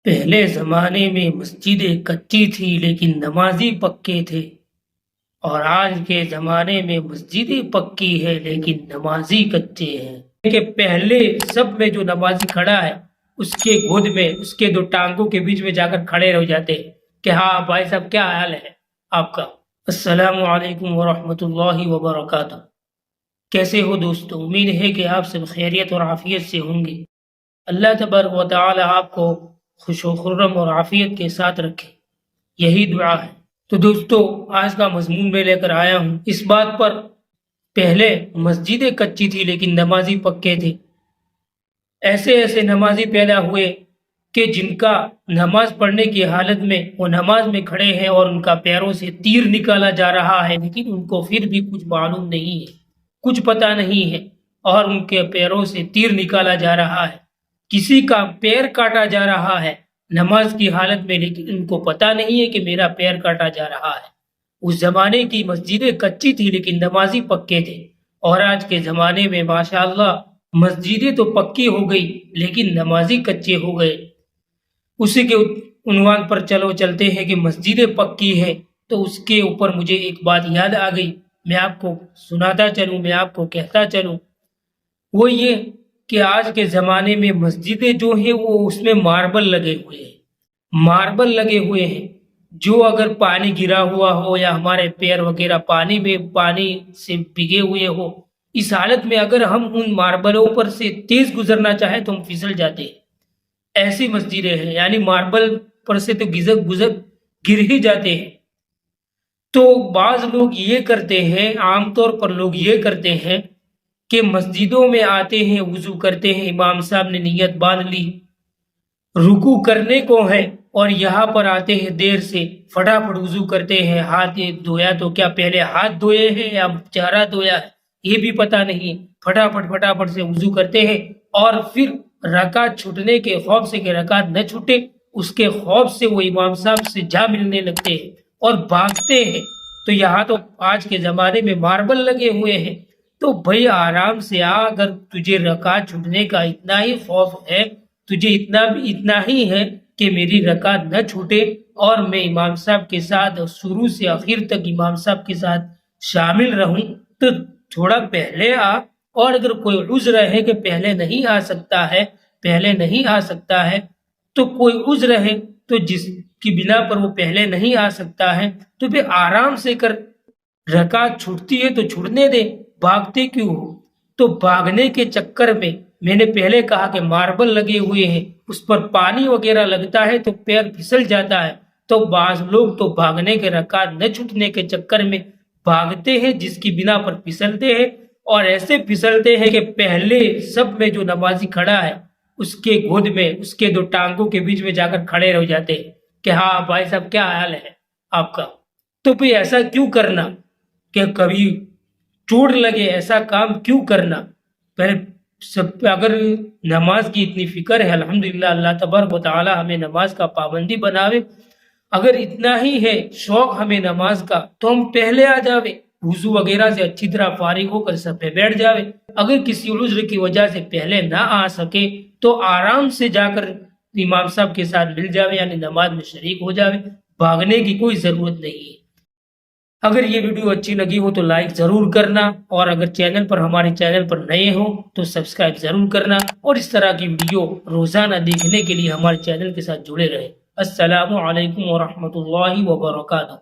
پہلے زمانے میں مسجدیں کچی تھی لیکن نمازی پکے تھے، اور آج کے زمانے میں مسجدیں پکی ہے لیکن نمازی کچے ہیں کہ پہلے سب میں جو نمازی کھڑا ہے اس کے گود میں اس کے دو ٹانگوں کے بیچ میں جا کر کھڑے رہ جاتے ہیں کہ ہاں بھائی صاحب کیا حال ہے آپ کا۔ السلام علیکم ورحمۃ اللہ وبرکاتہ۔ کیسے ہو دوستو؟ امید ہے کہ آپ سب خیریت اور عافیت سے ہوں گے۔ اللہ تبارک و تعالی آپ کو خوش و خرم اور عافیت کے ساتھ رکھے، یہی دعا ہے۔ تو دوستو آج کا مضمون میں لے کر آیا ہوں اس بات پر، پہلے مسجدیں کچی تھی لیکن نمازی پکے تھے۔ ایسے ایسے نمازی پیدا ہوئے کہ جن کا نماز پڑھنے کی حالت میں وہ نماز میں کھڑے ہیں اور ان کا پیروں سے تیر نکالا جا رہا ہے، لیکن ان کو پھر بھی کچھ معلوم نہیں ہے، کچھ پتہ نہیں ہے، اور ان کے پیروں سے تیر نکالا جا رہا ہے، کسی کا پیر کاٹا جا رہا ہے نماز کی حالت میں، لیکن ان کو پتہ نہیں ہے کہ میرا پیر کاٹا جا رہا ہے۔ اس زمانے کی مسجدیں کچی تھی لیکن نمازی پکے تھے، اور آج کے زمانے میں ماشاءاللہ مسجدیں تو پکی ہو گئی لیکن نمازی کچے ہو گئے۔ اسی کے عنوان پر چلتے ہیں کہ مسجدیں پکی ہے، تو اس کے اوپر مجھے ایک بات یاد آ گئی، میں آپ کو سناتا چلوں، میں آپ کو کہتا چلوں۔ وہ یہ کہ آج کے زمانے میں مسجدیں جو ہیں وہ اس میں ماربل لگے ہوئے ہیں، ماربل لگے ہوئے ہیں، جو اگر پانی گرا ہوا ہو یا ہمارے پیر وغیرہ پانی سے بھیگے ہوئے ہو، اس حالت میں اگر ہم ان ماربلوں پر سے تیز گزرنا چاہیں تو ہم پھسل جاتے ہیں۔ ایسی مسجدیں ہیں، یعنی ماربل پر سے تو گر ہی جاتے ہیں۔ تو بعض لوگ یہ کرتے ہیں، عام طور پر لوگ یہ کرتے ہیں کہ مسجدوں میں آتے ہیں، وضو کرتے ہیں، امام صاحب نے نیت باندھ لی، رکوع کرنے کو ہے، اور یہاں پر آتے ہیں دیر سے، فٹافٹ وضو کرتے ہیں، ہاتھ دھویا تو کیا پہلے ہاتھ دھوئے ہیں یا چہرہ دھویا ہے یہ بھی پتہ نہیں، فٹافٹ سے وضو کرتے ہیں، اور پھر رکعت چھوٹنے کے خوف سے کہ رکعت نہ چھوٹے، اس کے خوف سے وہ امام صاحب سے جا ملنے لگتے ہیں اور بھاگتے ہیں۔ تو یہاں تو آج کے زمانے میں ماربل لگے ہوئے ہیں، تو بھائی آرام سے آ، اگر تجھے رکعت چھوٹنے کا اتنا ہی خوف ہے، تجھے اتنا ہی ہے کہ میری رکعت نہ چھوٹے اور میں امام صاحب کے ساتھ شروع سے آخر تک امام صاحب کے ساتھ شامل رہوں، تو تھوڑا پہلے آ، اور اگر کوئی عذر ہے کہ پہلے نہیں آ سکتا ہے تو کوئی عذر ہے تو جس کی بنا پر وہ پہلے نہیں آ سکتا ہے تو پھر آرام سے کر، رکعت چھوٹتی ہے تو چھوٹنے دے، بھاگتے کیوں ہو؟ تو بھاگنے کے چکر میں نے پہلے کہا کہ ماربل لگے ہوئے ہیں، اس پر پانی وغیرہ لگتا ہے تو پیر پھسل جاتا ہے، تو بعض لوگ تو بھاگنے کے رکعت نہ چھوٹنے کے چکر میں بھاگتے ہیں، جس کی بنا پر پھسلتے ہیں، اور ایسے پھسلتے ہیں کہ پہلے سب میں جو نمازی کھڑا ہے اس کے گود میں اس کے دو ٹانگوں کے بیچ میں جا کر کھڑے رہ جاتے ہیں کہ ہاں بھائی صاحب کیا حال ہے آپ کا۔ تو پھر ایسا کیوں کرنا کہ کبھی چوٹ لگے، ایسا کام کیوں کرنا؟ پہلے اگر نماز کی اتنی فکر ہے، الحمدللہ اللہ تبارک و تعالی ہمیں نماز کا پابندی بناوے، اگر اتنا ہی ہے شوق ہمیں نماز کا تو ہم پہلے آ جاوے، وضو وغیرہ سے اچھی طرح فارغ ہو کر سب پہ بیٹھ جاوے۔ اگر کسی عذر کی وجہ سے پہلے نہ آ سکے تو آرام سے جا کر امام صاحب کے ساتھ مل جاوے، یعنی نماز میں شریک ہو جاوے، بھاگنے کی کوئی ضرورت نہیں ہے۔ اگر یہ ویڈیو اچھی لگی ہو تو لائک ضرور کرنا، اور اگر ہمارے چینل پر نئے ہو تو سبسکرائب ضرور کرنا، اور اس طرح کی ویڈیو روزانہ دیکھنے کے لیے ہمارے چینل کے ساتھ جڑے رہے۔ السلام علیکم ورحمۃ اللہ وبرکاتہ۔